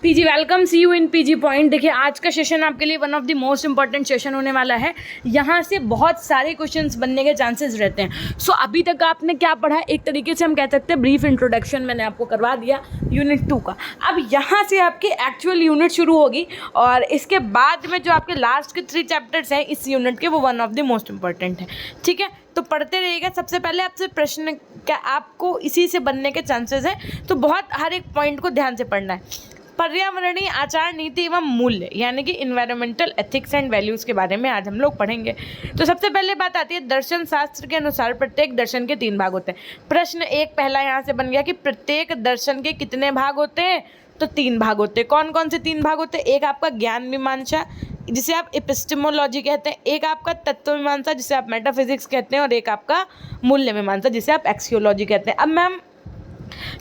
PG welcome, see you in PG point. देखिए आज का सेशन आपके लिए one of the most important session होने वाला है। यहाँ से बहुत सारे क्वेश्चंस बनने के चांसेस रहते हैं। सो अभी तक आपने क्या पढ़ा, एक तरीके से हम कह सकते हैं ब्रीफ इंट्रोडक्शन मैंने आपको करवा दिया यूनिट 2 का। अब यहाँ से आपकी एक्चुअल यूनिट शुरू होगी और इसके बाद में जो आपके लास्ट के 3 चैप्टर्स हैं इस यूनिट के, वो one of the most important है। ठीक है, तो पढ़ते रहिएगा। सबसे पहले आपसे प्रश्न क्या आपको इसी से बनने के चांसेस हैं, तो बहुत हर एक पॉइंट को ध्यान से पढ़ना है। पर्यावरणीय आचार नीति एवं मूल्य यानी कि इन्वायरमेंटल एथिक्स एंड वैल्यूज़ के बारे में आज हम लोग पढ़ेंगे। तो सबसे पहले बात आती है दर्शन शास्त्र के अनुसार प्रत्येक दर्शन के 3 भाग होते हैं। प्रश्न एक पहला यहाँ से बन गया कि प्रत्येक दर्शन के कितने भाग होते हैं, तो 3 भाग होते हैं। कौन कौन से 3 भाग होते हैं? एक आपका ज्ञान मीमांसा जिसे आप एपिस्टेमोलॉजी कहते हैं, एक आपका तत्व मीमांसा जिसे आप मेटाफिजिक्स कहते हैं, और एक आपका मूल्य मीमांसा जिसे आप एक्सियोलॉजी कहते हैं। अब मैम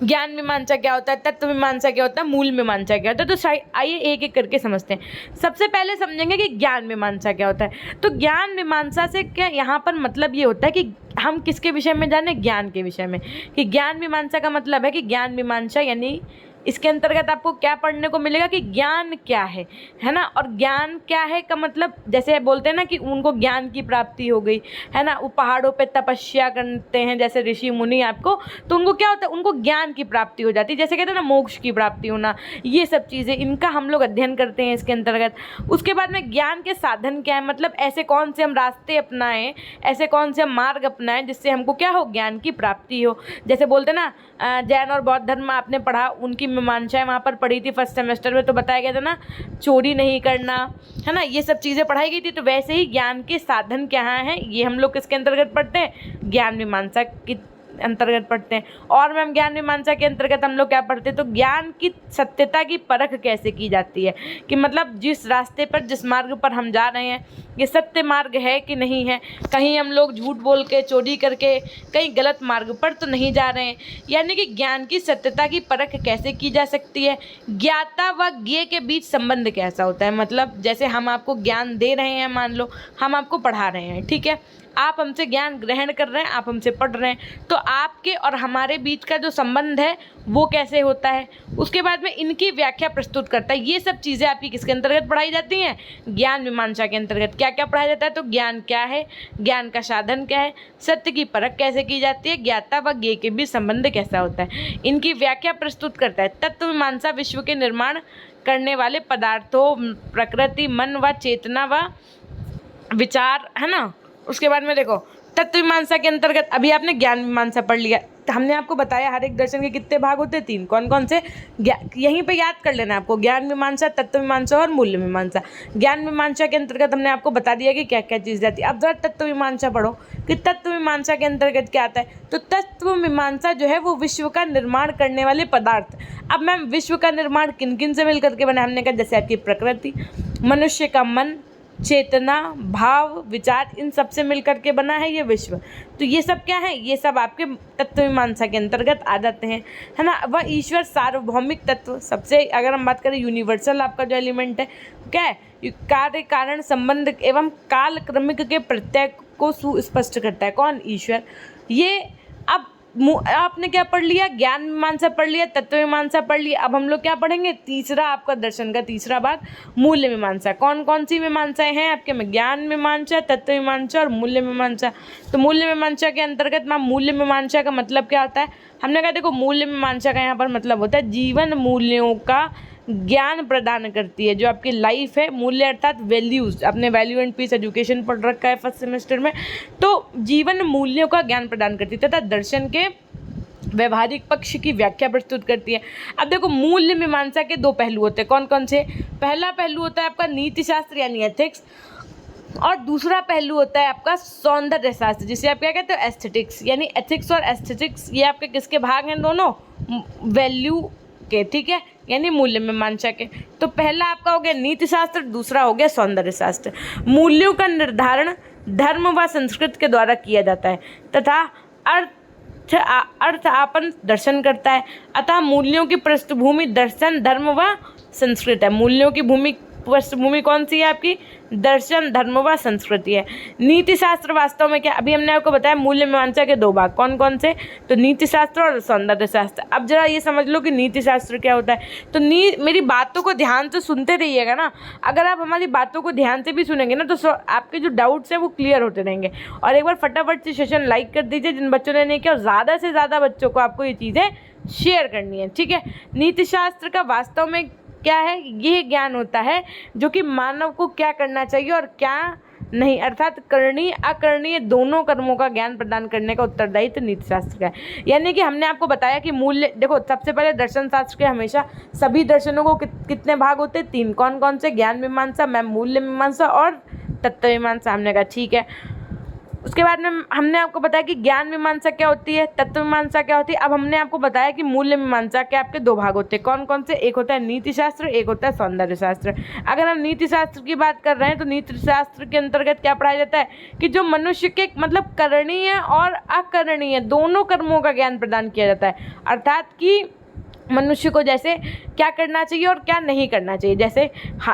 ज्ञान मीमांसा क्या होता है, तत्व मीमांसा क्या होता है, मूल मीमांसा क्या होता है, तो आइए एक एक करके समझते हैं। सबसे पहले समझेंगे कि ज्ञान मीमांसा क्या होता है। तो ज्ञान मीमांसा से क्या यहाँ पर मतलब ये होता है कि हम किसके विषय में जाने, ज्ञान के विषय में। कि ज्ञान मीमांसा का मतलब है कि ज्ञान मीमांसा यानी इसके अंतर्गत आपको क्या पढ़ने को मिलेगा कि ज्ञान क्या है ना। और ज्ञान क्या है का मतलब जैसे बोलते हैं ना कि उनको ज्ञान की प्राप्ति हो गई है ना, वो पहाड़ों पे तपस्या करते हैं जैसे ऋषि मुनि आपको, तो उनको क्या होता है, उनको ज्ञान की प्राप्ति हो जाती है। जैसे कहते हैं ना मोक्ष की प्राप्ति होना, ये सब चीज़ें इनका हम लोग अध्ययन करते हैं इसके अंतर्गत। उसके बाद में ज्ञान के साधन क्या है, मतलब ऐसे कौन से हम रास्ते अपनाएं, ऐसे कौन से हम मार्ग अपनाएं जिससे हमको क्या हो, ज्ञान की प्राप्ति हो। जैसे बोलते हैं ना जैन और बौद्ध धर्म आपने पढ़ा, उनकी मीमांसाएं वहाँ पर पढ़ी थी फर्स्ट सेमेस्टर में, तो बताया गया था ना चोरी नहीं करना है ना, ये सब चीज़ें पढ़ाई गई थी। तो वैसे ही ज्ञान के साधन क्या हैं ये हम लोग किसके अंतर्गत पढ़ते हैं, ज्ञान मीमांसा की अंतर्गत पढ़ते हैं। और मैम ज्ञान मीमांसा के अंतर्गत हम लोग क्या पढ़ते हैं, तो ज्ञान की सत्यता की परख कैसे की जाती है, कि मतलब जिस रास्ते पर जिस मार्ग पर हम जा रहे हैं ये सत्य मार्ग है कि नहीं है, कहीं हम लोग झूठ बोल के चोरी करके कहीं गलत मार्ग पर तो नहीं जा रहे हैं। यानी कि ज्ञान की सत्यता की परख कैसे की जा सकती है। ज्ञाता व ज्ञेय के बीच संबंध कैसा होता है, मतलब जैसे हम आपको ज्ञान दे रहे हैं, मान लो हम आपको पढ़ा रहे हैं, ठीक है, आप हमसे ज्ञान ग्रहण कर रहे हैं, आप हमसे पढ़ रहे हैं, तो आपके और हमारे बीच का जो संबंध है वो कैसे होता है। उसके बाद में इनकी व्याख्या प्रस्तुत करता है। ये सब चीज़ें आपकी किसके अंतर्गत पढ़ाई जाती हैं, ज्ञान मीमांसा के अंतर्गत। क्या क्या पढ़ाया जाता है, तो ज्ञान क्या है, ज्ञान का साधन क्या है, सत्य की परख कैसे की जाती है, ज्ञाता व ज्ञेय के बीच संबंध कैसा होता है, इनकी व्याख्या प्रस्तुत करता है। तत्व मीमांसा विश्व के निर्माण करने वाले पदार्थों, प्रकृति, मन व चेतना व विचार है ना। उसके बाद में देखो तत्व मीमांसा के अंतर्गत अभी आपने ज्ञान मीमांसा पढ़ लिया, तो हमने आपको बताया हर एक दर्शन के कितने भाग होते हैं, 3। कौन कौन से, यहीं पे याद कर लेना आपको, ज्ञान मीमांसा, तत्व मीमांसा और मूल्य मीमांसा। ज्ञान मीमांसा के अंतर्गत हमने आपको बता दिया कि क्या क्या चीज़ जाती है। अब जरा तत्व मीमांसा पढ़ो कि तत्व मीमांसा के अंतर्गत क्या आता है। तो तत्व मीमांसा जो है वो विश्व का निर्माण करने वाले पदार्थ। अब मैम विश्व का निर्माण किन किन से मिल करके बना, हमने कहा जैसे आपकी प्रकृति, मनुष्य का मन, चेतना, भाव, विचार, इन सब से मिल करके बना है ये विश्व। तो ये सब क्या है, ये सब आपके तत्व मीमांसा के अंतर्गत आ जाते हैं, है ना। वह ईश्वर सार्वभौमिक तत्व, सबसे अगर हम बात करें यूनिवर्सल आपका जो एलिमेंट है क्या है, कार्य कारण संबंध एवं काल क्रमिक के प्रत्यय को सुस्पष्ट करता है। कौन, ईश्वर। ये अब आपने क्या पढ़ लिया, ज्ञान मीमांसा पढ़ लिया, तत्व मीमांसा पढ़ लिया। अब हम लोग क्या पढ़ेंगे, तीसरा आपका दर्शन का तीसरा भाग, मूल्य मीमांसा। कौन कौन सी मीमांसाएं हैं आपके में, ज्ञान मीमांसा, तत्व मीमांसा और मूल्य मीमांसा। तो मूल्य मीमांसा के अंतर्गत मैम मूल्य मीमांसा का मतलब क्या होता है, हमने कहा देखो मूल्य मीमांसा का यहाँ पर मतलब होता है जीवन मूल्यों का ज्ञान प्रदान करती है। जो आपकी लाइफ है, मूल्य अर्थात वैल्यूज, अपने वैल्यू एंड पीस एजुकेशन पढ़ रखा है फर्स्ट सेमेस्टर में, तो जीवन मूल्यों का ज्ञान प्रदान करती है तथा दर्शन के व्यवहारिक पक्ष की व्याख्या प्रस्तुत करती है। अब देखो मूल्य मीमांसा के 2 पहलू होते हैं। कौन कौन से, पहला पहलू होता है आपका नीति शास्त्र यानी एथिक्स, और दूसरा पहलू होता है आपका सौंदर्य शास्त्र जिसे आप क्या कहते हो, एस्थेटिक्स। यानी एथिक्स और एस्थेटिक्स ये आपके किसके भाग हैं, दोनों वैल्यू के, ठीक है, यानी मूल्य मीमांसा के। तो पहला आपका हो गया नीति शास्त्र, दूसरा हो गया सौंदर्य शास्त्र। मूल्यों का निर्धारण धर्म व संस्कृति के द्वारा किया जाता है तथा अर्थ आपन दर्शन करता है। अतः मूल्यों की पृष्ठभूमि दर्शन, धर्म व संस्कृत है। मूल्यों की भूमि पृष्ठभूमि कौन सी है आपकी? दर्शन, धर्म व संस्कृति है। नीति शास्त्र वास्तव में क्या, अभी हमने आपको बताया मूल्य मीमांसा के 2 भाग कौन कौन से, तो नीति शास्त्र और सौंदर्य शास्त्र। अब जरा ये समझ लो कि नीति शास्त्र क्या होता है। तो मेरी बातों को ध्यान से सुनते रहिएगा ना, अगर आप हमारी बातों को ध्यान से भी सुनेंगे ना तो आपके जो डाउट्स हैं वो क्लियर होते रहेंगे। और एक बार फटाफट से सेशन लाइक कर दीजिए जिन बच्चों ने नहीं किया, और ज़्यादा से ज़्यादा बच्चों को आपको ये चीज़ें शेयर करनी है, ठीक है। नीति शास्त्र का वास्तव में क्या है? ये ज्ञान होता है जो कि मानव को क्या करना चाहिए और क्या नहीं, अर्थात करणीय अकरणीय दोनों कर्मों का ज्ञान प्रदान करने का उत्तरदायित्व नीति शास्त्र का है। यानी कि हमने आपको बताया कि मूल्य, देखो सबसे पहले दर्शन शास्त्र के हमेशा सभी दर्शनों को कितने भाग होते हैं? 3। कौन कौन से? ज्ञान मीमांसा, मूल्य मीमांसा और तत्व मीमांसा। हमने कहा ठीक है। उसके बाद में हमने आपको बताया कि ज्ञान मीमांसा क्या होती है, तत्व मीमांसा क्या होती है। अब हमने आपको बताया कि मूल्य मीमांसा के आपके 2 भाग होते हैं। कौन कौन से? एक होता है नीति शास्त्र, एक होता है सौंदर्य शास्त्र। अगर हम नीति शास्त्र की बात कर रहे हैं तो नीति शास्त्र के अंतर्गत क्या पढ़ाया जाता है कि जो मनुष्य के मतलब करणीय और अकरणीय दोनों कर्मों का ज्ञान प्रदान किया जाता है। अर्थात कि मनुष्य को जैसे क्या करना चाहिए और क्या नहीं करना चाहिए, जैसे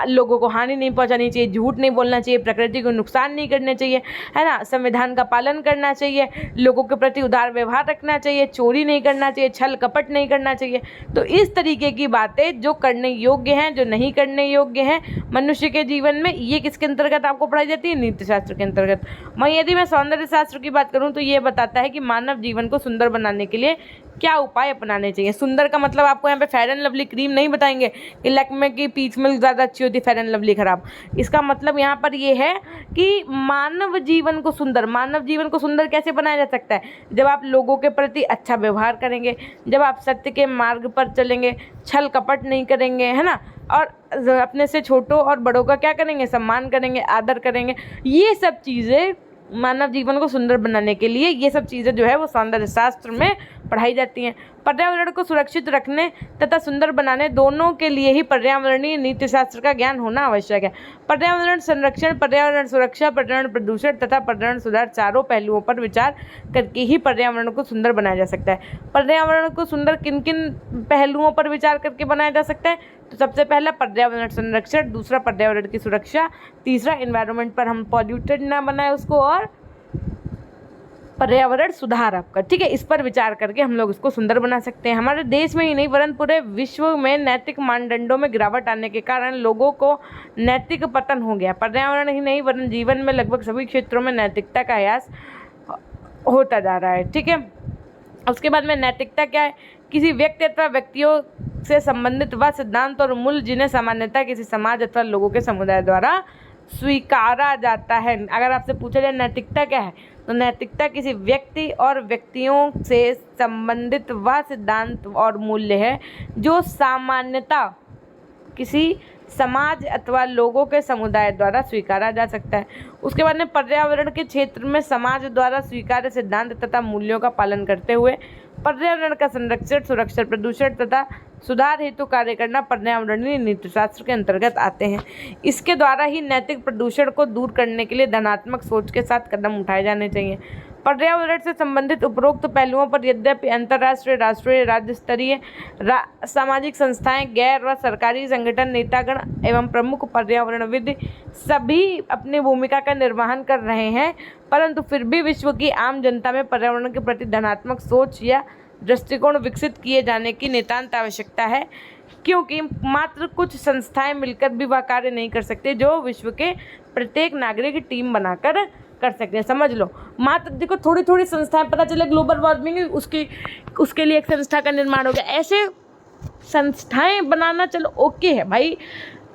लोगों को हानि नहीं पहुंचानी चाहिए, झूठ नहीं बोलना चाहिए, प्रकृति को नुकसान नहीं करने चाहिए, है ना, संविधान का पालन करना चाहिए, लोगों के प्रति उदार व्यवहार रखना चाहिए, चोरी नहीं करना चाहिए, छल कपट नहीं करना चाहिए। तो इस तरीके की बातें जो करने योग्य हैं, जो नहीं करने योग्य हैं मनुष्य के जीवन में, ये किसके अंतर्गत आपको पढ़ाई जाती है? नीति शास्त्र के अंतर्गत। वहीं यदि मैं सौंदर्य शास्त्र की बात करूँ तो ये बताता है कि मानव जीवन को सुंदर बनाने के लिए क्या उपाय अपनाने चाहिए। सुंदर का मतलब आपको यहाँ पे फेयर एंड लवली क्रीम नहीं बताएंगे कि लैक्मे की पीच मिल्क ज़्यादा अच्छी होती है, फेयर एंड लवली खराब। इसका मतलब यहाँ पर ये है कि मानव जीवन को सुंदर कैसे बनाया जा सकता है? जब आप लोगों के प्रति अच्छा व्यवहार करेंगे, जब आप सत्य के मार्ग पर चलेंगे, छल कपट नहीं करेंगे, है ना, और अपने से छोटों और बड़ों का क्या करेंगे? सम्मान करेंगे, आदर करेंगे। ये सब चीज़ें मानव जीवन को सुंदर बनाने के लिए, ये सब चीज़ें जो है वो सौंदर्य शास्त्र में पढ़ाई जाती हैं। पर्यावरण को सुरक्षित रखने तथा सुंदर बनाने दोनों के लिए ही पर्यावरणीय नीति शास्त्र का ज्ञान होना आवश्यक है। पर्यावरण संरक्षण, पर्यावरण सुरक्षा, पर्यावरण प्रदूषण तथा पर्यावरण सुधार चारों पहलुओं पर विचार करके ही पर्यावरण को सुंदर बनाया जा सकता है। पर्यावरण को सुंदर किन किन पहलुओं पर विचार करके बनाया जा सकता है? तो सबसे पहला पर्यावरण संरक्षण, दूसरा पर्यावरण की सुरक्षा, तीसरा एनवायरनमेंट पर हम पॉल्यूटेड ना बनाए उसको, और पर्यावरण सुधार आपका, ठीक है। इस पर विचार करके हम लोग इसको सुंदर बना सकते हैं। हमारे देश में ही नहीं वरन पूरे विश्व में नैतिक मानदंडों में गिरावट आने के कारण लोगों को नैतिक पतन हो गया। पर्यावरण ही नहीं वरन जीवन में लगभग सभी क्षेत्रों में नैतिकता का ह्रास होता जा रहा है, ठीक है। उसके बाद में नैतिकता क्या है? किसी व्यक्ति अथवा व्यक्तियों से संबंधित वह सिद्धांत और मूल्य जिन्हें सामान्यतः किसी समाज अथवा लोगों के समुदाय द्वारा स्वीकारा जाता है। अगर आपसे पूछा जाए नैतिकता क्या है, तो नैतिकता किसी व्यक्ति और व्यक्तियों से संबंधित वह सिद्धांत और मूल्य है जो सामान्यतः किसी समाज अथवा लोगों के समुदाय द्वारा स्वीकारा जा सकता है। उसके बाद में पर्यावरण के क्षेत्र में समाज द्वारा स्वीकार्य सिद्धांत तथा मूल्यों का पालन करते हुए पर्यावरण का संरक्षण, सुरक्षा, प्रदूषण तथा सुधार हेतु कार्य करना पर्यावरणीय नीति शास्त्र के अंतर्गत आते हैं। इसके द्वारा ही नैतिक प्रदूषण को दूर करने के लिए धनात्मक सोच के साथ कदम उठाए जाने चाहिए। पर्यावरण से संबंधित उपरोक्त पहलुओं पर यद्यपि अंतर्राष्ट्रीय, राष्ट्रीय, राज्य स्तरीय सामाजिक संस्थाएं, गैर व सरकारी संगठन, नेतागण एवं प्रमुख पर्यावरणविद सभी अपनी भूमिका का निर्वहन कर रहे हैं, परंतु फिर भी विश्व की आम जनता में पर्यावरण के प्रति धनात्मक सोच या दृष्टिकोण विकसित किए जाने की नितांत आवश्यकता है, क्योंकि मात्र कुछ संस्थाएं मिलकर भी वह कार्य नहीं कर सकते जो विश्व के प्रत्येक नागरिक की टीम बनाकर कर सकते हैं। समझ लो, मात्र देखो थोड़ी थोड़ी संस्थाएं, पता चले ग्लोबल वार्मिंग उसके लिए एक संस्था का निर्माण हो गया, ऐसे संस्थाएं बनाना चलो ओके है भाई।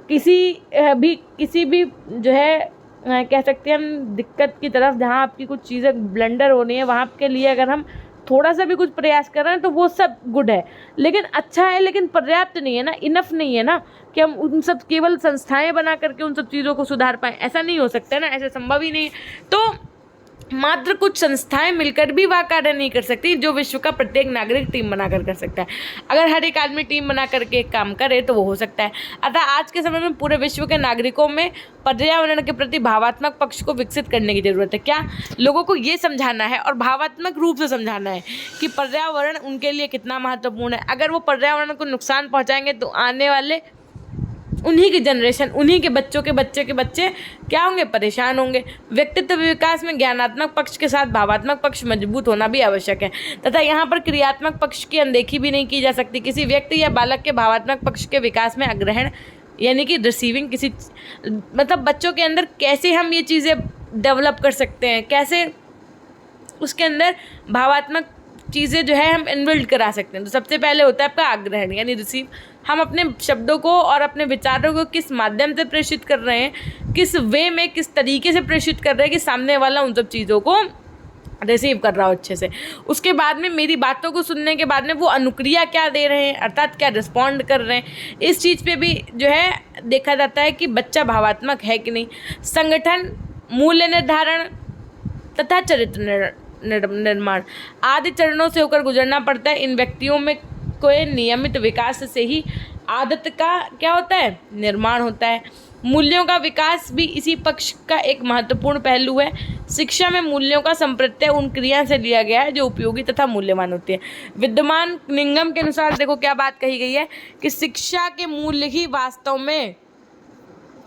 किसी भी जो है कह सकते हैं हम दिक्कत की तरफ, जहाँ आपकी कुछ चीज़ें ब्लंडर हो रही है वहाँ के लिए अगर हम थोड़ा सा भी कुछ प्रयास कर रहे हैं तो वो सब गुड है, लेकिन अच्छा है, लेकिन पर्याप्त नहीं है ना, इनफ नहीं है ना कि हम उन सब केवल संस्थाएं बना करके उन सब चीज़ों को सुधार पाएँ। ऐसा नहीं हो सकता है ना, ऐसा संभव ही नहीं है। तो मात्र कुछ संस्थाएं मिलकर भी वह कार्य नहीं कर सकती जो विश्व का प्रत्येक नागरिक टीम बनाकर कर सकता है। अगर हर एक आदमी टीम बना करके काम करे तो वो हो सकता है। अतः आज के समय में पूरे विश्व के नागरिकों में पर्यावरण के प्रति भावात्मक पक्ष को विकसित करने की जरूरत है। क्या लोगों को ये समझाना है और भावात्मक रूप से समझाना है कि पर्यावरण उनके लिए कितना महत्वपूर्ण है। अगर वो पर्यावरण को नुकसान पहुँचाएंगे तो आने वाले उन्हीं की जनरेशन, उन्हीं के बच्चों के बच्चे के बच्चे क्या होंगे, परेशान होंगे। व्यक्तित्व विकास में ज्ञानात्मक पक्ष के साथ भावात्मक पक्ष मजबूत होना भी आवश्यक है तथा यहाँ पर क्रियात्मक पक्ष की अनदेखी भी नहीं की जा सकती। किसी व्यक्ति या बालक के भावात्मक पक्ष के विकास में अग्रहण यानी कि रिसीविंग किसी मतलब बच्चों के अंदर कैसे हम ये चीज़ें डेवलप कर सकते हैं, कैसे उसके अंदर भावात्मक चीज़ें जो है हम इनबिल्ड करा सकते हैं। तो सबसे पहले होता है आपका आग्रहण यानी रिसीव। हम अपने शब्दों को और अपने विचारों को किस माध्यम से प्रेषित कर रहे हैं, किस वे में, किस तरीके से प्रेषित कर रहे हैं कि सामने वाला उन सब चीज़ों को रिसीव कर रहा हो अच्छे से। उसके बाद में मेरी बातों को सुनने के बाद में वो अनुक्रिया क्या दे रहे हैं, अर्थात क्या रिस्पॉन्ड कर रहे हैं। इस चीज़ पे भी जो है देखा जाता है कि बच्चा भावात्मक है कि नहीं। संगठन, मूल्य निर्धारण तथा चरित्र निर्माण आदि चरणों से होकर गुजरना पड़ता है। इन व्यक्तियों में कोई नियमित विकास से ही आदत का क्या होता है, निर्माण होता है। मूल्यों का विकास भी इसी पक्ष का एक महत्वपूर्ण पहलू है। शिक्षा में मूल्यों का संप्रत्यय उन क्रिया से लिया गया है जो उपयोगी तथा मूल्यवान होती है। विद्यमान निगम के अनुसार देखो क्या बात कही गई है कि शिक्षा के मूल्य ही वास्तव में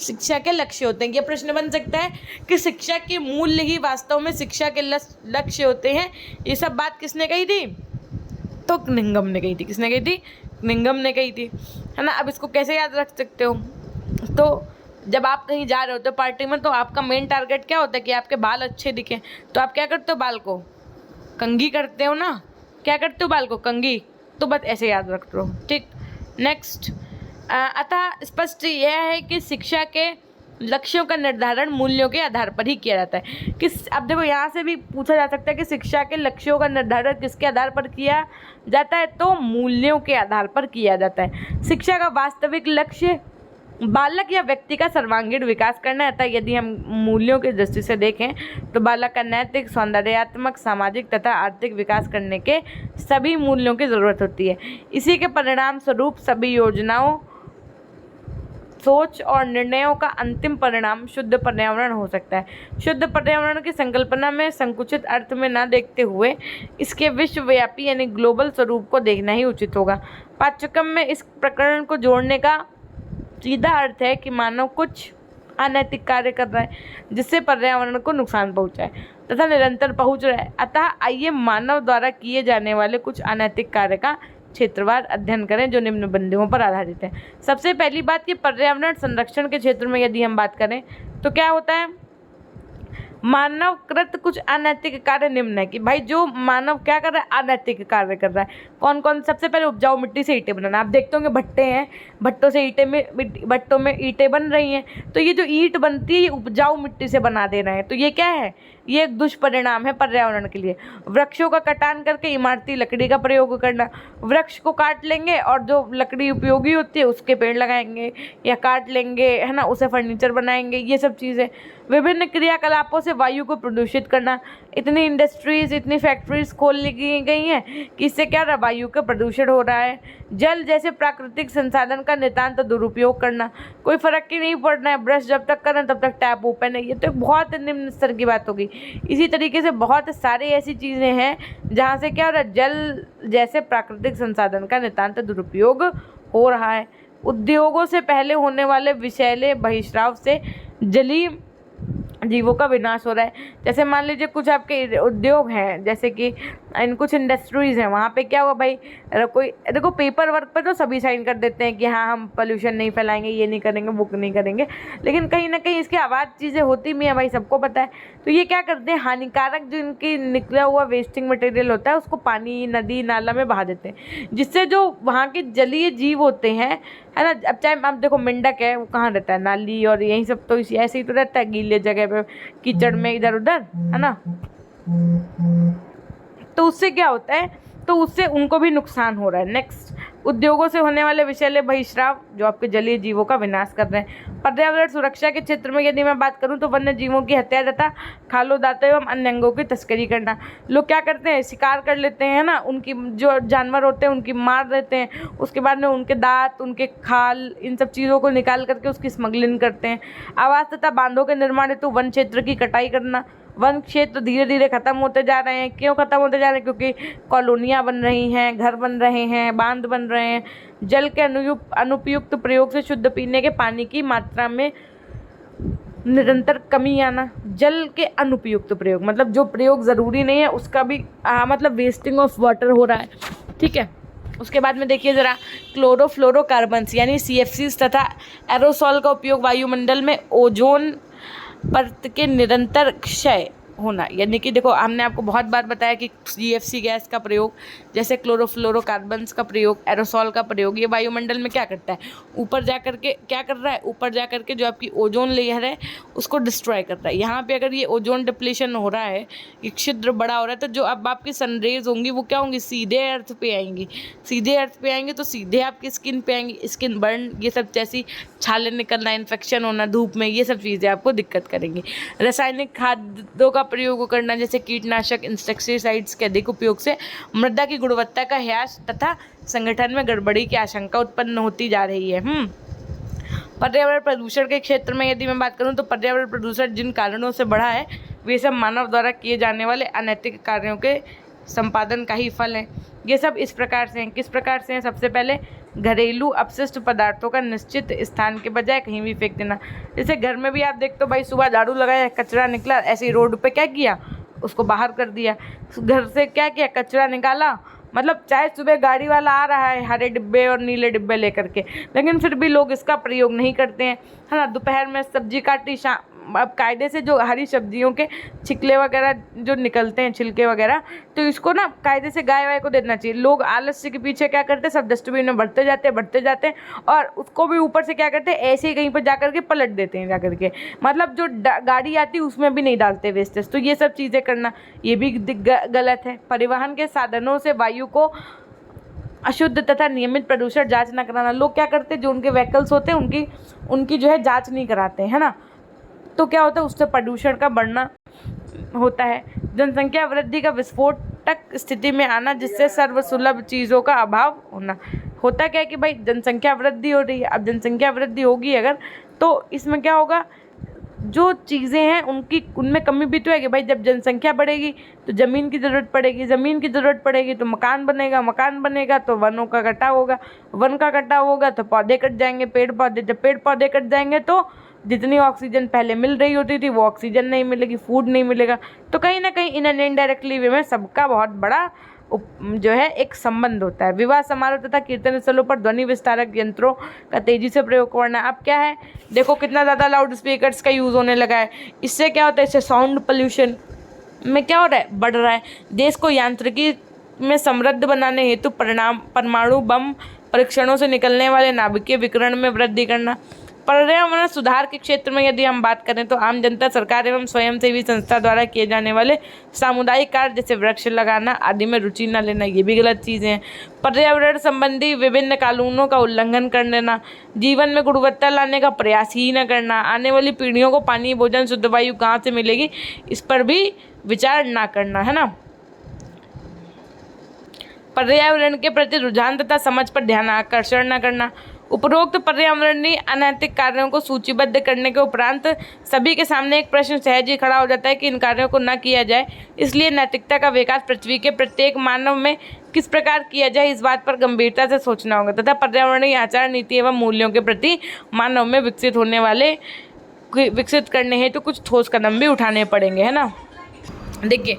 शिक्षा के लक्ष्य होते हैं। ये प्रश्न बन सकता है कि शिक्षा के मूल्य ही वास्तव में शिक्षा के लक्ष्य होते हैं। ये सब बात किसने कही थी, तो निंगम ने कही थी। किसने कही थी, निंगम ने कही थी, है ना। अब इसको कैसे याद रख सकते हो, तो जब आप कहीं जा रहे होते हो पार्टी में, तो आपका मेन टारगेट क्या होता है कि आपके बाल अच्छे दिखें। तो आप क्या करते हो, बाल को कंघी करते हो ना, क्या करते हो, बाल को कंघी। तो बस ऐसे याद रख लो, ठीक। नेक्स्ट, अतः स्पष्ट यह है कि शिक्षा के लक्ष्यों का निर्धारण मूल्यों के आधार पर ही किया जाता है। अब देखो यहाँ से भी पूछा जा सकता है कि शिक्षा के लक्ष्यों का निर्धारण किसके आधार पर किया जाता है, तो मूल्यों के आधार पर किया जाता है। शिक्षा का वास्तविक लक्ष्य बालक या व्यक्ति का सर्वांगीण विकास करना है। अतः यदि हम मूल्यों की दृष्टि से देखें तो बालक का नैतिक, सौंदर्यात्मक, सामाजिक तथा आर्थिक विकास करने के सभी मूल्यों की जरूरत होती है। इसी के परिणाम स्वरूप सभी योजनाओं, सोच और निर्णयों का अंतिम परिणाम शुद्ध पर्यावरण हो सकता है। शुद्ध पर्यावरण की संकल्पना में संकुचित अर्थ में न देखते हुए इसके विश्वव्यापी यानी ग्लोबल स्वरूप को देखना ही उचित होगा। पाठ्यक्रम में इस प्रकरण को जोड़ने का सीधा अर्थ है कि मानव कुछ अनैतिक कार्य कर रहा है जिससे पर्यावरण को नुकसान पहुंचाए तथा निरंतर पहुंच रहा है। अतः आइए मानव द्वारा किए जाने वाले कुछ अनैतिक कार्य का क्षेत्रवार अध्ययन करें जो निम्न बिंदुओं पर आधारित है। सबसे पहली बात कि पर्यावरण संरक्षण के क्षेत्र में यदि हम बात करें तो क्या होता है, मानवकृत कुछ अनैतिक कार्य निम्न है कि भाई जो मानव क्या कर रहा है, अनैतिक कार्य कर रहा है। कौन कौन, सबसे पहले उपजाऊ मिट्टी से ईंटें बनाना। आप देखते होंगे भट्टे हैं, भट्टों में ईंटें बन रही हैं, तो ये जो ईंट बनती है ये उपजाऊ मिट्टी से बना दे रहे हैं। तो ये क्या है, ये एक दुष्परिणाम है पर्यावरण के लिए। वृक्षों का कटान करके इमारती लकड़ी का प्रयोग करना, वृक्ष को काट लेंगे और जो लकड़ी उपयोगी होती है उसके पेड़ लगाएंगे या काट लेंगे, है ना, उसे फर्नीचर बनाएंगे, ये सब चीज़ें। विभिन्न क्रियाकलापों से वायु को प्रदूषित करना, इतनी इंडस्ट्रीज, इतनी फैक्ट्रीज खोल ली गई हैं कि इससे क्या रहा, वायु का प्रदूषण हो रहा है। जल जैसे प्राकृतिक संसाधन का नितांत दुरुपयोग करना, कोई फर्क ही नहीं पड़ना है, ब्रश जब तक करें तब तक टैप ओपन है, ये तो बहुत निम्न स्तर की बात होगी। इसी तरीके से बहुत सारी ऐसी चीज़ें हैं जहाँ से क्या हो रहा है, जल जैसे प्राकृतिक संसाधन का नितांत दुरुपयोग हो रहा है। उद्योगों से पहले होने वाले विषैले बहिस्राव से जलीय जीवों का विनाश हो रहा है। जैसे मान लीजिए कुछ आपके उद्योग हैं, जैसे कि इन कुछ इंडस्ट्रीज़ हैं, वहाँ पे क्या हुआ भाई, कोई देखो पेपर वर्क पे तो सभी साइन कर देते हैं कि हाँ हम पोल्यूशन नहीं फैलाएंगे, ये नहीं करेंगे, वो नहीं करेंगे, लेकिन कहीं ना कहीं इसके आवाज़ चीज़ें होती भी हैं भाई, सबको पता है। तो ये क्या करते हैं, हानिकारक जो इनकी निकला हुआ वेस्टिंग मटेरियल होता है उसको पानी, नदी, नाला में बहा देते हैं, जिससे जो वहाँ के जलीय जीव होते हैं, है ना, अब चाहे आप देखो मेंढक है, वो कहाँ रहता है, नाली और यही सब, तो ऐसे ही तो रहता है गीले जगह पे, कीचड़ में इधर उधर, है ना। तो उससे क्या होता है, तो उससे उनको भी नुकसान हो रहा है। नेक्स्ट, उद्योगों से होने वाले विषैले बहिस्राव जो आपके जलीय जीवों का विनाश कर रहे हैं। पर्यावरण सुरक्षा के क्षेत्र में यदि मैं बात करूं तो वन्य जीवों की हत्या तथा खालो दाते एवं अन्य अंगों की तस्करी करना। लोग क्या करते हैं, शिकार कर लेते हैं ना, उनकी जो जानवर होते हैं उनकी मार देते हैं, उसके बाद में उनके दांत, उनके खाल, इन सब चीज़ों को निकाल करके उसकी स्मगलिंग करते हैं। आवास तथा बांधों के निर्माण हेतु वन क्षेत्र की कटाई करना, वन क्षेत्र धीरे धीरे खत्म होते जा रहे हैं। क्यों खत्म होते जा रहे हैं? क्योंकि कॉलोनियाँ बन रही हैं, घर बन रहे हैं, बांध बन रहे हैं। जल के अनुपयुक्त प्रयोग से शुद्ध पीने के पानी की मात्रा में निरंतर कमी आना। जल के अनुपयुक्त प्रयोग मतलब जो प्रयोग ज़रूरी नहीं है उसका भी मतलब वेस्टिंग ऑफ वाटर हो रहा है, ठीक है। उसके बाद में देखिए ज़रा, क्लोरोफ्लोरोकार्बन्स यानी CFCs तथा एरोसॉल का उपयोग वायुमंडल में ओजोन परत के निरंतर क्षय होना। यानी कि देखो, हमने आपको बहुत बार बताया कि CFC गैस का प्रयोग, जैसे क्लोरोफ्लोरोकार्बन्स का प्रयोग, एरोसॉल का प्रयोग, ये वायुमंडल में क्या करता है? ऊपर जा कर के क्या कर रहा है? ऊपर जा कर के जो आपकी ओजोन लेयर है उसको डिस्ट्रॉय कर रहा है। यहाँ पे अगर ये ओजोन डिप्लीशन हो रहा है, ये छिद्र बड़ा हो रहा है, तो जो अब आपकी सनरेज होंगी वो क्या होंगी? सीधे अर्थ पे आएंगी। सीधे अर्थ पे आएंगे तो सीधे आपकी स्किन पे आएंगी। स्किन बर्न, ये सब जैसी छाले निकलना, इन्फेक्शन होना धूप में, ये सब चीज़ें आपको दिक्कत करेंगी। रासायनिक खाद्यों का प्रयोग करना, जैसे कीटनाशक, इंसेक्टिसाइड्स के अधिक उपयोग से मृदा की गुणवत्ता का ह्रास तथा संगठन में गड़बड़ी की आशंका उत्पन्न होती जा रही है। पर्यावरण प्रदूषण के क्षेत्र में यदि मैं बात करूं तो पर्यावरण प्रदूषण जिन कारणों से बढ़ा है वे सब मानव द्वारा किए जाने वाले अनैतिक कार्यों के संपादन का ही फल है। ये सब इस प्रकार से हैं। किस प्रकार से हैं? सबसे पहले, घरेलू अपशिष्ट पदार्थों का निश्चित स्थान के बजाय कहीं भी फेंक देना। जैसे घर में भी आप देखते हो भाई, सुबह झाड़ू लगाया, कचरा निकला, ऐसे ही रोड पे क्या किया? उसको बाहर कर दिया। घर से क्या किया? कचरा निकाला, मतलब चाहे सुबह गाड़ी वाला आ रहा है हरे डिब्बे और नीले डिब्बे लेकर के, लेकिन फिर भी लोग इसका प्रयोग नहीं करते हैं, है ना। दोपहर में सब्जी काटी, अब कायदे से जो हरी सब्जियों के छिलके वगैरह जो निकलते हैं, छिलके वगैरह, तो इसको ना कायदे से गाय वाय को देना चाहिए। लोग आलस्य के पीछे क्या करते हैं? सब डस्टबिन में भरते जाते हैं और उसको भी ऊपर से क्या करते हैं? ऐसे ही कहीं पर जा करके पलट देते हैं, जा करके, मतलब जो गाड़ी आती है उसमें भी नहीं डालते वेस्टेज। तो ये सब चीज़ें करना ये भी गलत है। परिवहन के साधनों से वायु को अशुद्ध तथा नियमित प्रदूषण जांच न कराना। लोग क्या करते हैं? जो उनके व्हीकल्स होते हैं उनकी जो है जांच नहीं कराते, है ना। तो क्या होता है? उससे प्रदूषण का बढ़ना होता है। जनसंख्या वृद्धि का विस्फोटक स्थिति में आना, जिससे सर्वसुलभ चीज़ों का अभाव होना। होता क्या है कि भाई जनसंख्या वृद्धि हो रही है, अब जनसंख्या वृद्धि होगी अगर, तो इसमें क्या होगा? जो चीज़ें हैं उनमें कमी भी तो है कि भाई जब जनसंख्या बढ़ेगी तो ज़मीन की ज़रूरत पड़ेगी, ज़मीन की ज़रूरत पड़ेगी तो मकान बनेगा, मकान बनेगा तो वनों का कटाव होगा, वन का कटाव होगा तो पौधे कट जाएंगे, पेड़ पौधे, जब पेड़ पौधे कट जाएंगे तो जितनी ऑक्सीजन पहले मिल रही होती थी वो ऑक्सीजन नहीं मिलेगी, फूड नहीं मिलेगा। तो कहीं ना कहीं इन एंड इनडायरेक्टली वे में सबका बहुत बड़ा जो है एक संबंध होता है। विवाह समारोह तथा कीर्तन स्थलों पर ध्वनि विस्तारक यंत्रों का तेजी से प्रयोग करना। अब क्या है? देखो कितना ज़्यादा लाउड स्पीकर्स का यूज़ होने लगा है। इससे क्या होता है? इससे साउंड पोल्यूशन में क्या हो रहा है? बढ़ रहा है। देश को यांत्रिकी में समृद्ध बनाने हेतु परमाणु बम परीक्षणों से निकलने वाले नाभिकीय विकिरण में वृद्धि करना। पर्यावरण सुधार के क्षेत्र में यदि हम बात करें तो आम जनता, सरकार एवं स्वयंसेवी संस्था द्वारा किए जाने वाले सामुदायिक कार्य जैसे वृक्ष लगाना आदि में रुचि न लेना, ये भी गलत चीज़ें हैं। पर्यावरण संबंधी विभिन्न कानूनों का उल्लंघन कर लेना, जीवन में गुणवत्ता लाने का प्रयास ही न करना, आने वाली पीढ़ियों को पानी, भोजन, शुद्ध वायु कहाँ से मिलेगी इस पर भी विचार ना करना, है ना। पर्यावरण के प्रति रुझान तथा समझ पर ध्यान आकर्षण न करना। उपरोक्त पर्यावरणीय अनैतिक कार्यों को सूचीबद्ध करने के उपरांत सभी के सामने एक प्रश्न सहज ही खड़ा हो जाता है कि इन कार्यों को न किया जाए। इसलिए नैतिकता का विकास पृथ्वी के प्रत्येक मानव में किस प्रकार किया जाए इस बात पर गंभीरता से सोचना होगा तथा पर्यावरणीय आचार नीति एवं मूल्यों के प्रति मानव में विकसित करने हेतु कुछ ठोस कदम भी उठाने पड़ेंगे, है ना। देखिए,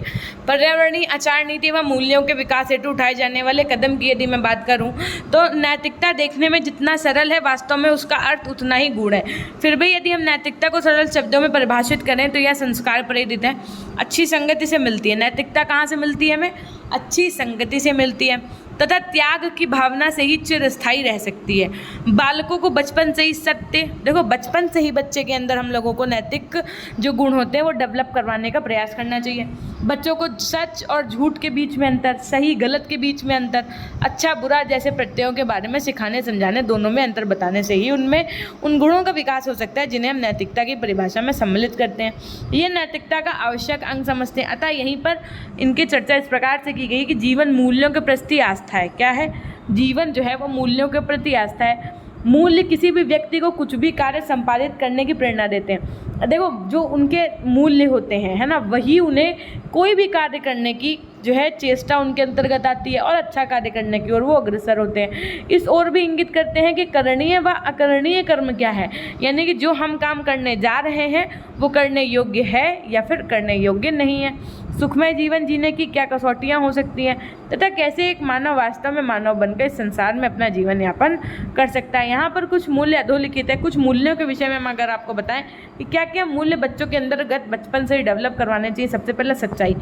पर्यावरणीय आचार नीति व मूल्यों के विकास हेतु उठाए जाने वाले कदम की यदि मैं बात करूं तो नैतिकता देखने में जितना सरल है वास्तव में उसका अर्थ उतना ही गूढ़ है। फिर भी यदि हम नैतिकता को सरल शब्दों में परिभाषित करें तो यह संस्कार प्रेरित है, अच्छी संगति से मिलती है। नैतिकता कहाँ से मिलती है? हमें अच्छी संगति से मिलती है तथा त्याग की भावना से ही चिरस्थायी रह सकती है। बालकों को बचपन से ही सत्य, देखो बचपन से ही बच्चे के अंदर हम लोगों को नैतिक जो गुण होते हैं वो डेवलप करवाने का प्रयास करना चाहिए। बच्चों को सच और झूठ के बीच में अंतर, सही गलत के बीच में अंतर, अच्छा बुरा जैसे प्रत्ययों के बारे में सिखाने समझाने, दोनों में अंतर बताने से ही उनमें उन गुणों का विकास हो सकता है जिन्हें हम नैतिकता की परिभाषा में सम्मिलित करते हैं। ये नैतिकता का आवश्यक अंग समझते हैं। अतः यहीं पर इनकी चर्चा इस प्रकार से की गई कि जीवन मूल्यों के प्रति आस्था है। क्या है? जीवन जो है वो मूल्यों के प्रति आस्था है। मूल्य किसी भी व्यक्ति को कुछ भी कार्य संपादित करने की प्रेरणा देते हैं। देखो जो उनके मूल्य होते हैं, है ना, वही उन्हें कोई भी कार्य करने की जो है चेष्टा उनके अंतर्गत आती है और अच्छा कार्य करने की ओर वो अग्रसर होते हैं। इस ओर भी इंगित करते हैं कि करणीय व अकरणीय कर्म क्या है, यानी कि जो हम काम करने जा रहे हैं वो करने योग्य है या फिर करने योग्य नहीं है। सुखमय जीवन जीने की क्या कसौटियाँ हो सकती हैं तथा कैसे एक मानव वास्तव में मानव बनकर इस संसार में अपना जीवन यापन कर सकता है। यहाँ पर कुछ मूल्य अधोलिखित है। कुछ मूल्यों के विषय में हम अगर आपको बताएं कि क्या क्या मूल्य बच्चों के अंतर्गत बचपन से ही डेवलप करवाने चाहिए। सबसे पहले सच्चाई।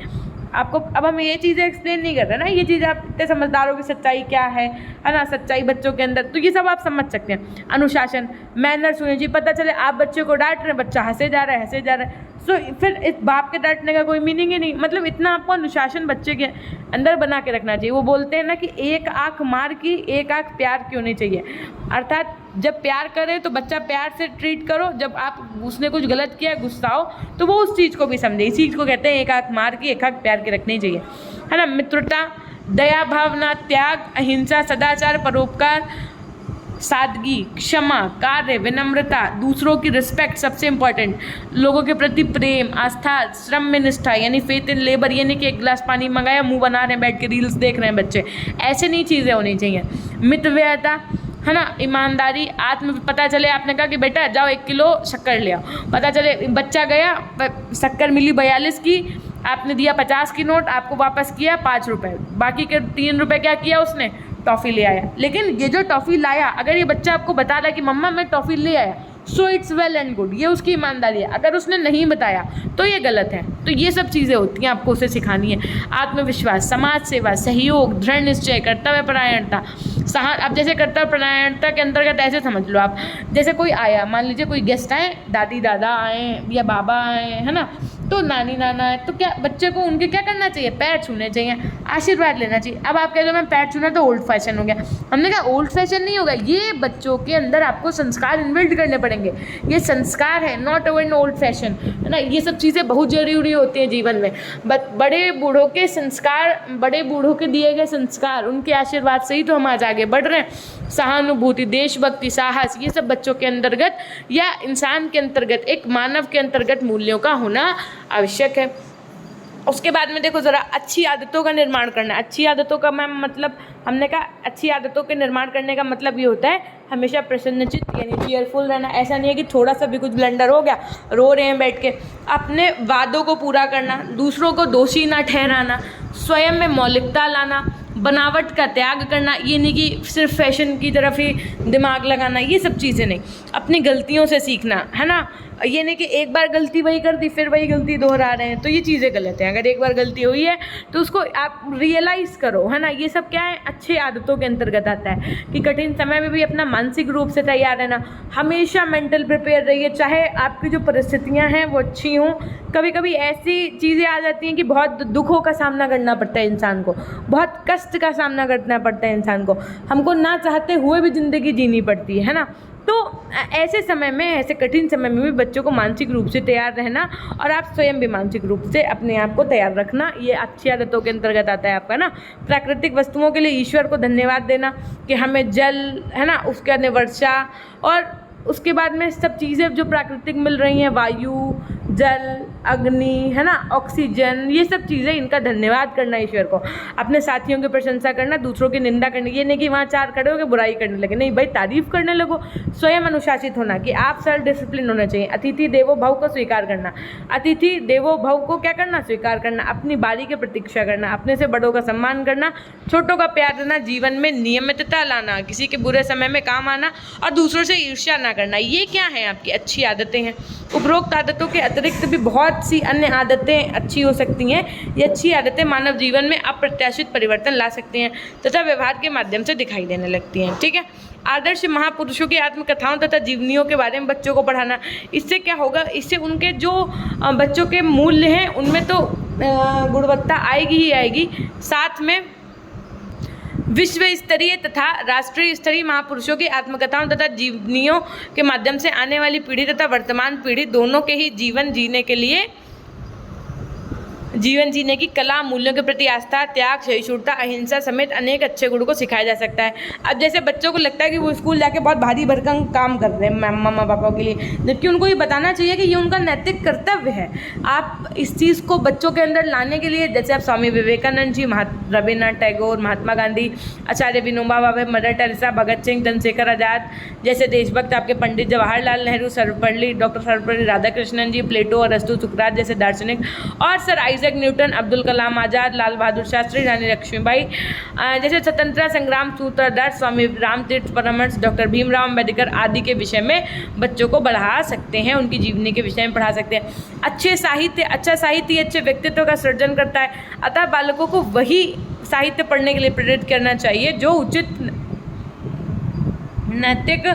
आपको अब हम ये चीज़ें एक्सप्लेन नहीं कर रहे ना, ये चीज़ें आप इतने समझदार हो कि सच्चाई क्या है ना, सच्चाई बच्चों के अंदर, तो ये सब आप समझ सकते हैं। अनुशासन, मैनर्स होने चाहिए। पता चले आप बच्चे को डांट रहे हैं, बच्चा हंसे जा रहा है, सो फिर इस बाप के डांटने का कोई मीनिंग ही नहीं। मतलब इतना आपको अनुशासन बच्चे के अंदर बना के रखना चाहिए। वो बोलते हैं ना कि एक आँख मार की एक आँख प्यार की होनी चाहिए, अर्थात जब प्यार करें तो बच्चा प्यार से ट्रीट करो, जब आप उसने कुछ गलत किया गुस्सा हो तो वो उस चीज़ को भी समझे। इस चीज़ को कहते हैं एक आँख मार की एक आँख प्यार की रखनी चाहिए, है ना। मित्रता, दया भावना, त्याग, अहिंसा, सदाचार, परोपकार, सादगी, क्षमा, कार्य, विनम्रता, दूसरों की रिस्पेक्ट, सबसे इम्पॉर्टेंट, लोगों के प्रति प्रेम, आस्था, श्रम में निष्ठा यानी फेथ इन लेबर। ये नहीं कि एक गिलास पानी मंगाया मुंह बना रहे हैं बैठ के रील्स देख रहे हैं बच्चे, ऐसे नहीं चीज़ें होनी चाहिए। मितव्ययता, है ना, ईमानदारी, आत्म, पता चले आपने कहा कि बेटा जाओ 1 किलो शक्कर ले आओ, पता चले बच्चा गया शक्कर मिली 42 की, आपने दिया 50 की नोट, आपको वापस किया 5 रुपये, बाकी के 3 रुपये क्या किया उसने, टॉफ़ी ले आया। लेकिन ये जो टॉफ़ी लाया, अगर ये बच्चा आपको बता रहा है कि मम्मा मैं टॉफ़ी ले आया, so it's well and good, ये उसकी ईमानदारी है। अगर उसने नहीं बताया तो ये गलत है। तो ये सब चीज़ें होती हैं, आपको उसे सिखानी है। आत्मविश्वास, समाज सेवा, सहयोग, दृढ़ निश्चय, कर्तव्य परायणता। अब जैसे कर्तव्य परायणता के अंतर्गत ऐसे समझ लो आप, जैसे कोई आया, मान लीजिए कोई गेस्ट आए, दादी दादा आए या बाबा आए, है ना, तो नानी नाना है, तो क्या बच्चे को उनके क्या करना चाहिए, पैर छूने चाहिए, आशीर्वाद लेना चाहिए। अब आप कह दो मैं पैर छूना तो ओल्ड फैशन हो गया, हमने कहा ओल्ड फैशन नहीं होगा, ये बच्चों के अंदर आपको संस्कार इन्बिल्ड करने पड़ेंगे। ये संस्कार है, नॉट एन ओल्ड फैशन, है ना। ये सब चीज़ें बहुत जरूरी होती हैं जीवन में। बड़े बूढ़ों के संस्कार, बड़े बूढ़ों के दिए गए संस्कार, उनके आशीर्वाद से ही तो हम आज आगे बढ़ रहे हैं। सहानुभूति, देशभक्ति, साहस, ये सब बच्चों के अंतर्गत या इंसान के अंतर्गत, एक मानव के अंतर्गत मूल्यों का होना आवश्यक है। उसके बाद में देखो ज़रा अच्छी आदतों का निर्माण करना। अच्छी आदतों का मैम मतलब, हमने कहा अच्छी आदतों के निर्माण करने का मतलब ये होता है हमेशा प्रसन्नचित्त यानी चीयरफुल रहना। ऐसा नहीं है कि थोड़ा सा भी कुछ ब्लंडर हो गया रो रहे हैं बैठ के। अपने वादों को पूरा करना, दूसरों को दोषी ना ठहराना, स्वयं में मौलिकता लाना, बनावट का त्याग करना। ये नहीं कि सिर्फ फैशन की तरफ ही दिमाग लगाना, ये सब चीज़ें नहीं। अपनी गलतियों से सीखना, है ना। ये नहीं कि एक बार गलती वही कर दी फिर वही गलती दोहरा रहे हैं, तो ये चीज़ें गलत हैं। अगर एक बार गलती हुई है तो उसको आप रियलाइज़ करो, है ना। ये सब क्या है, अच्छी आदतों के अंतर्गत आता है कि कठिन समय में भी अपना मानसिक रूप से तैयार रहना। हमेशा मेंटल प्रिपेयर रहिए, चाहे आपकी जो परिस्थितियाँ हैं वो अच्छी हों। कभी कभी ऐसी चीज़ें आ जाती हैं कि बहुत दुखों का सामना करना पड़ता है इंसान को, बहुत कष्ट का सामना करना पड़ता है इंसान को, हमको ना चाहते हुए भी ज़िंदगी जीनी पड़ती है ना। तो ऐसे समय में, ऐसे कठिन समय में भी बच्चों को मानसिक रूप से तैयार रहना और आप स्वयं भी मानसिक रूप से अपने आप को तैयार रखना, ये अच्छी आदतों के अंतर्गत आता है आपका ना। प्राकृतिक वस्तुओं के लिए ईश्वर को धन्यवाद देना कि हमें जल, है ना, उसके बाद वर्षा और उसके बाद में सब चीज़ें जो प्राकृतिक मिल रही हैं, वायु, जल, अग्नि, है ना, ऑक्सीजन, ये सब चीज़ें, इनका धन्यवाद करना ईश्वर को। अपने साथियों की प्रशंसा करना, दूसरों की निंदा करनी। ये नहीं कि वहाँ 4 खड़े हो के बुराई करने लगे, नहीं भाई, तारीफ करने लगो। स्वयं अनुशासित होना कि आप सेल्फ डिसिप्लिन होना चाहिए। अतिथि देवो भव को स्वीकार करना, अतिथि देवो भव को क्या करना, स्वीकार करना। अपनी बारी की प्रतीक्षा करना, अपने से बड़ों का सम्मान करना, छोटों का प्यार देना, जीवन में नियमितता लाना, किसी के बुरे समय में काम आना और दूसरों से ईर्ष्या ना करना। ये क्या है, आपकी अच्छी आदतें हैं। उपरोक्त आदतों के अतिरिक्त भी बहुत सी अन्य आदतें अच्छी हो सकती हैं। ये अच्छी आदतें मानव जीवन में अप्रत्याशित परिवर्तन ला सकती हैं तथा व्यवहार के माध्यम से दिखाई देने लगती हैं। ठीक है। आदर्श महापुरुषों की आत्मकथाओं तथा जीवनियों के बारे में बच्चों को पढ़ाना। इससे क्या होगा, इससे उनके जो बच्चों के मूल्य हैं उनमें तो गुणवत्ता आएगी ही आएगी, साथ में विश्व स्तरीय तथा राष्ट्रीय स्तरीय महापुरुषों की आत्मकथाओं तथा जीवनियों के माध्यम से आने वाली पीढ़ी तथा वर्तमान पीढ़ी दोनों के ही जीवन जीने के लिए जीवन जीने की कला, मूल्यों के प्रति आस्था, त्याग, सहिष्णुता, अहिंसा समेत अनेक अच्छे गुणों को सिखाया जा सकता है। अब जैसे बच्चों को लगता है कि वो स्कूल जाके बहुत भारी भरकम काम कर रहे हैं मम्मा पापा के लिए, जबकि उनको ये बताना चाहिए कि ये उनका नैतिक कर्तव्य है। आप इस चीज़ को बच्चों के अंदर लाने के लिए जैसे आप स्वामी विवेकानंद जी, रविन्द्रनाथ टैगोर, महात्मा गांधी, आचार्य विनोबा भावे, मदर टेरेसा, भगत सिंह, चंद्रशेखर आजाद जैसे देशभक्त आपके पंडित जवाहरलाल नेहरू, सर्वपल्ली डॉक्टर सर्वपल्ली राधाकृष्णन जी, प्लेटो, अरस्तु, सुकरात जैसे दार्शनिक, और sir Isaac Newton, Abdul Kalam Azad, Lal Bahadur Shastri, रानी लक्ष्मीबाई जैसे स्वतंत्रता संग्राम सूत्रधार स्वामी रामतीर्थ परमहंस, डॉक्टर भीमराव अम्बेडकर आदि के विषय में बच्चों को बढ़ा सकते हैं, उनकी जीवनी के विषय में पढ़ा सकते हैं। अच्छा साहित्य अच्छे व्यक्तित्व का सृजन करता है, अतः बालकों को वही साहित्य पढ़ने के लिए प्रेरित करना चाहिए जो उचित नैतिक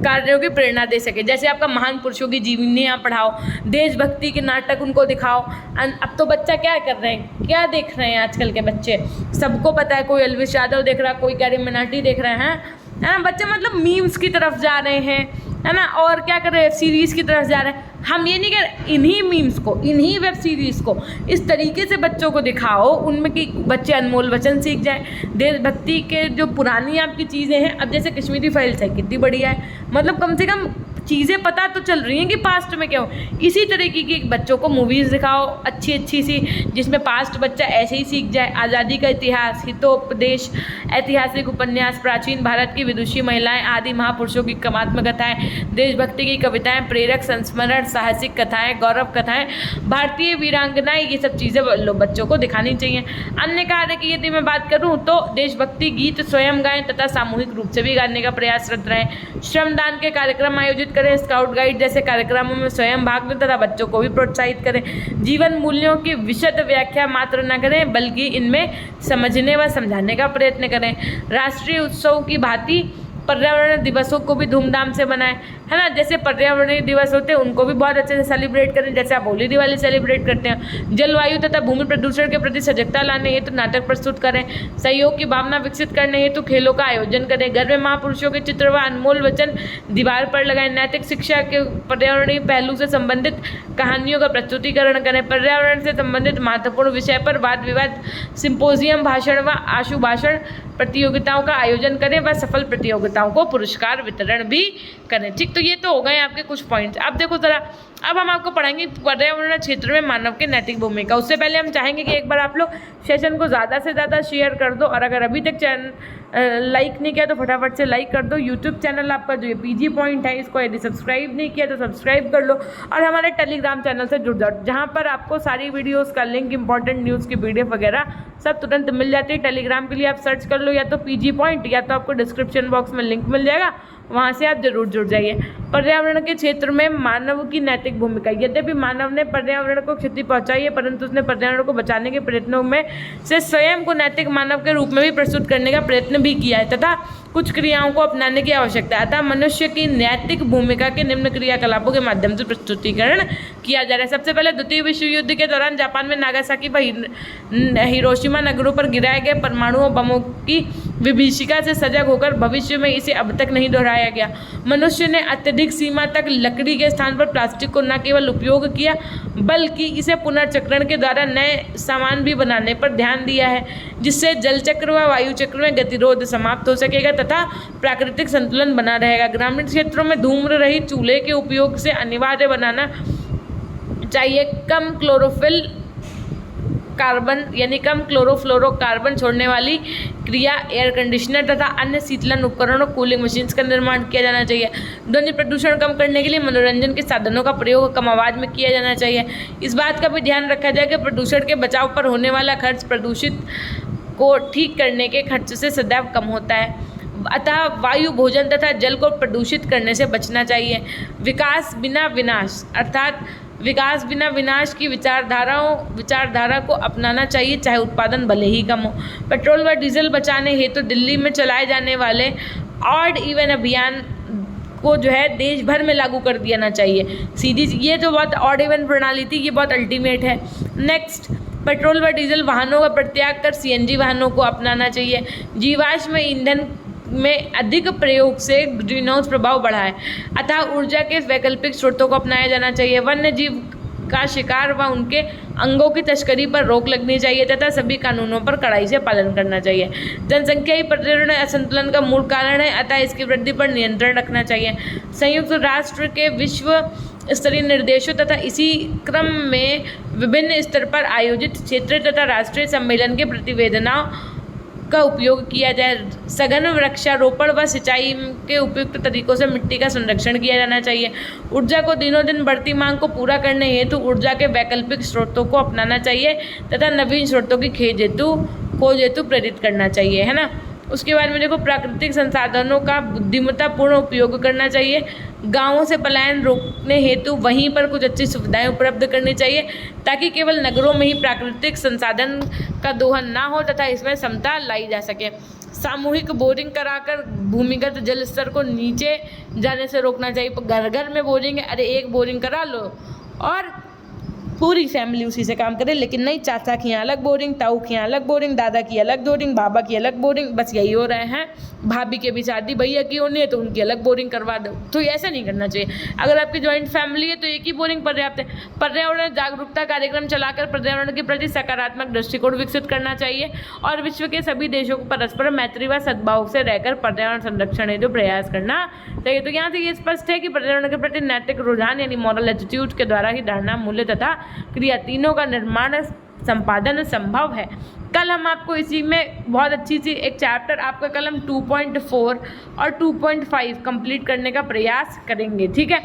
कार्यों की प्रेरणा दे सके। जैसे आपका महान पुरुषों की जीवनियाँ पढ़ाओ, देशभक्ति के नाटक उनको दिखाओ। अब तो बच्चा क्या कर रहे हैं, क्या देख रहे हैं आजकल के बच्चे, सबको पता है, कोई एल्विश यादव देख रहा है, कोई कैरी मिनाटी देख रहे हैं, है ना। बच्चे मतलब मीम्स की तरफ जा रहे हैं, है ना, और क्या कर रहे हैं, सीरीज़ की तरफ जा रहे हैं। हम ये नहीं कह, इन्हीं मीम्स को, इन्हीं वेब सीरीज़ को इस तरीके से बच्चों को दिखाओ, उनमें कि बच्चे अनमोल वचन सीख जाएं, देशभक्ति के जो पुरानी आपकी चीज़ें हैं। अब जैसे कश्मीरी फाइल्स है, कितनी बढ़िया है, मतलब कम से कम चीज़ें पता तो चल रही हैं कि पास्ट में क्या हो। इसी तरीके की बच्चों को मूवीज़ दिखाओ अच्छी सी, जिसमें पास्ट बच्चा ऐसे ही सीख जाए। आज़ादी का इतिहास, हितोपदेश, ऐतिहासिक उपन्यास, प्राचीन भारत की विदुषी महिलाएं आदि महापुरुषों की कमात्मक कथाएं, देशभक्ति की कविताएं, प्रेरक संस्मरण, साहसिक कथाएं, गौरव कथाएं, भारतीय वीरांगनाएं, ये सब चीज़ें बच्चों को दिखानी चाहिए। अन्य कार्य की यदि मैं बात करूँ तो देशभक्ति गीत स्वयं गाएं तथा सामूहिक रूप से भी गाने का प्रयासरत रहें। श्रमदान के कार्यक्रम आयोजित करें, स्काउट गाइड जैसे कार्यक्रमों में स्वयं भाग लें तथा बच्चों को भी प्रोत्साहित करें। जीवन मूल्यों की विशद व्याख्या मात्र न करें बल्कि इनमें समझने व समझाने का प्रयत्न करें। राष्ट्रीय उत्सव की भांति पर्यावरण दिवसों को भी धूमधाम से मनाएं, है ना। जैसे पर्यावरणीय दिवस होते हैं उनको भी बहुत अच्छे से सेलिब्रेट करें, जैसे आप होली दिवाली सेलिब्रेट करते हैं। जलवायु तथा भूमि प्रदूषण के प्रति सजगता लाने हेतु नाटक प्रस्तुत करें। सहयोग की भावना विकसित करने हेतु खेलों का आयोजन करें। घर में महापुरुषों के चित्र व अनमोल वचन दीवार पर लगाएं। नैतिक शिक्षा के पर्यावरणीय पहलू से संबंधित कहानियों का प्रस्तुतिकरण करें। पर्यावरण से संबंधित महत्वपूर्ण विषय पर वाद विवाद, सिंपोजियम, भाषण व आशु भाषण प्रतियोगिताओं का आयोजन करें व सफल प्रतियोगिताओं को पुरस्कार वितरण भी करें। ठीक, तो ये तो हो गए आपके कुछ पॉइंट्स। अब देखो ज़रा, अब हम आपको पढ़ाएंगे पर्यावरण क्षेत्र में मानव के नैतिक भूमिका। उससे पहले हम चाहेंगे कि एक बार आप लोग सेशन को ज़्यादा से ज़्यादा शेयर कर दो, और अगर अभी तक चैनल लाइक नहीं किया तो फटाफट से लाइक कर दो। यूट्यूब चैनल आपका जो ये पीजी पॉइंट है, इसको यदि सब्सक्राइब नहीं किया तो सब्सक्राइब कर लो, और हमारे टेलीग्राम चैनल से जुड़ जाओ, जहाँ पर आपको सारी वीडियोज़ का लिंक, इंपॉर्टेंट न्यूज़ की PDF वगैरह सब तुरंत मिल जाती है। टेलीग्राम के लिए आप सर्च कर लो या तो पीजी पॉइंट, या तो आपको डिस्क्रिप्शन बॉक्स में लिंक मिल जाएगा, वहाँ से आप जरूर जुड़ जाइए। पर्यावरण के क्षेत्र में मानव की नैतिक भूमिका। यद्यपि मानव ने पर्यावरण को क्षति पहुंचाई है, परंतु उसने पर्यावरण को बचाने के प्रयत्नों में से स्वयं को नैतिक मानव के रूप में भी प्रस्तुत करने का प्रयत्न भी किया है तथा कुछ क्रियाओं को अपनाने की आवश्यकता है। अतः मनुष्य की नैतिक भूमिका के निम्न क्रियाकलापों के माध्यम से प्रस्तुतिकरण किया जा रहा है। सबसे पहले द्वितीय विश्व युद्ध के दौरान जापान में नागासाकी व हिरोशिमा नगरों पर गिराए गए परमाणु बमों की विभीषिका से सजग होकर भविष्य में इसे अब तक नहीं दोहराया गया। मनुष्य ने अत्यधिक सीमा तक लकड़ी के स्थान पर प्लास्टिक को न केवल उपयोग किया बल्कि इसे पुनर्चक्रण के द्वारा नए सामान भी बनाने पर ध्यान दिया है, जिससे जल चक्र व वायु चक्र में गतिरोध समाप्त हो सकेगा तथा प्राकृतिक संतुलन बना रहेगा। ग्रामीण क्षेत्रों में धूम्र रहित चूल्हे के उपयोग से अनिवार्य बनाना चाहिए। कम क्लोरोफिल कार्बन यानी कम क्लोरोफ्लोरोकार्बन छोड़ने वाली क्रिया एयर कंडीशनर तथा अन्य शीतलन उपकरणों कूलिंग मशीन्स का निर्माण किया जाना चाहिए। ध्वनि प्रदूषण कम करने के लिए मनोरंजन के साधनों का प्रयोग कम आवाज़ में किया जाना चाहिए। इस बात का भी ध्यान रखा जाए कि प्रदूषण के बचाव पर होने वाला खर्च प्रदूषित को ठीक करने के खर्च से सदैव कम होता है। अतः वायु, भोजन तथा जल को प्रदूषित करने से बचना चाहिए। विकास बिना विनाश अर्थात विकास बिना विनाश की विचारधारा को अपनाना चाहिए, चाहे उत्पादन भले ही कम हो। पेट्रोल व डीजल बचाने हेतु दिल्ली में चलाए जाने वाले ऑड इवन अभियान को जो है देश भर में लागू कर देना चाहिए। सीधी ये जो बहुत ऑड इवन प्रणाली थी, ये बहुत अल्टीमेट है। नेक्स्ट, पेट्रोल व डीजल वाहनों का परित्याग कर CNG वाहनों को अपनाना चाहिए। जीवाश्म ईंधन में अधिक प्रयोग से ग्रीन हाउस प्रभाव बढ़ा है, अतः ऊर्जा के वैकल्पिक स्रोतों को अपनाया जाना चाहिए। वन्य जीव का शिकार व उनके अंगों की तस्करी पर रोक लगनी चाहिए तथा सभी कानूनों पर कड़ाई से पालन करना चाहिए। जनसंख्या ही पर्यावरण असंतुलन का मूल कारण है, अतः इसकी वृद्धि पर नियंत्रण रखना चाहिए। संयुक्त राष्ट्र के विश्व स्तरीय निर्देशों तथा इसी क्रम में विभिन्न स्तर पर आयोजित क्षेत्रीय तथा राष्ट्रीय सम्मेलन के प्रतिवेदनों का उपयोग किया जाए। सघन वृक्षारोपण व सिंचाई के उपयुक्त तरीकों से मिट्टी का संरक्षण किया जाना चाहिए। ऊर्जा को दिनों दिन बढ़ती मांग को पूरा करने हेतु ऊर्जा के वैकल्पिक स्रोतों को अपनाना चाहिए तथा नवीन स्रोतों की खोज हेतु प्रेरित करना चाहिए, है ना। उसके बाद में देखो, प्राकृतिक संसाधनों का बुद्धिमत्तापूर्ण उपयोग करना चाहिए। गांवों से पलायन रोकने हेतु वहीं पर कुछ अच्छी सुविधाएं उपलब्ध करनी चाहिए ताकि केवल नगरों में ही प्राकृतिक संसाधन का दोहन ना हो तथा इसमें समता लाई जा सके। सामूहिक बोरिंग कराकर भूमिगत जल स्तर को नीचे जाने से रोकना चाहिए। घर घर में बोरिंग है, अरे एक बोरिंग करा लो और पूरी फैमिली उसी से काम करे, लेकिन नहीं, चाचा की यहाँ अलग बोरिंग, ताऊ की यहाँ अलग बोरिंग, दादा की अलग बोरिंग, बाबा की अलग बोरिंग, बस यही हो रहे हैं। भाभी के भी शादी भैया की होनी है तो उनकी अलग बोरिंग करवा दो, तो ऐसा नहीं करना चाहिए। अगर आपकी जॉइंट फैमिली है तो एक ही बोरिंग पर्याप्त है। पर्यावरण जागरूकता कार्यक्रम चलाकर पर्यावरण के प्रति सकारात्मक दृष्टिकोण विकसित करना चाहिए और विश्व के सभी देशों को परस्पर मैत्री व सद्भाव से रहकर पर्यावरण संरक्षण हेतु प्रयास करना चाहिए। तो यहाँ से ये स्पष्ट है कि पर्यावरण के प्रति नैतिक रुझान यानी मॉरल एटीट्यूड के द्वारा ही धारणा, मूल्य तथा क्रिया तीनों का निर्माण संपादन संभव है। कल हम आपको इसी में बहुत अच्छी सी एक चैप्टर आपका कल हम 2.4 और 2.5 कंप्लीट करने का प्रयास करेंगे, ठीक है।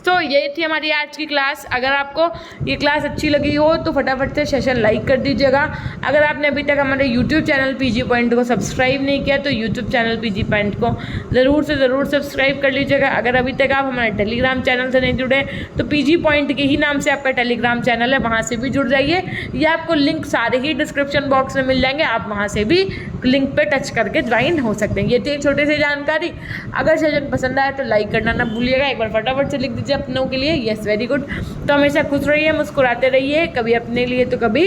तो ये थी हमारी आज की क्लास। अगर आपको ये क्लास अच्छी लगी हो तो फटाफट से सेशन लाइक कर दीजिएगा। अगर आपने अभी तक हमारे यूट्यूब चैनल पीजी पॉइंट को सब्सक्राइब नहीं किया तो यूट्यूब चैनल पीजी पॉइंट को ज़रूर से ज़रूर सब्सक्राइब कर लीजिएगा। अगर अभी तक आप हमारे टेलीग्राम चैनल से नहीं जुड़े तो पीजी पॉइंट के ही नाम से आपका टेलीग्राम चैनल है, वहाँ से भी जुड़ जाइए। या आपको लिंक सारे ही डिस्क्रिप्शन बॉक्स में मिल जाएंगे, आप वहाँ से भी लिंक पे टच करके ज्वाइन हो सकते हैं। ये थी एक छोटी सी जानकारी। अगर सेशन पसंद आए तो लाइक करना ना भूलिएगा। एक बार फटाफट से लिख दीजिए अपनों के लिए, यस वेरी गुड। तो हमेशा खुश रहिए, मुस्कुराते रहिए, कभी अपने लिए तो कभी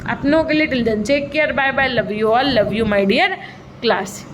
अपनों के लिए। Till then take care, bye bye, love you all, love you my dear class.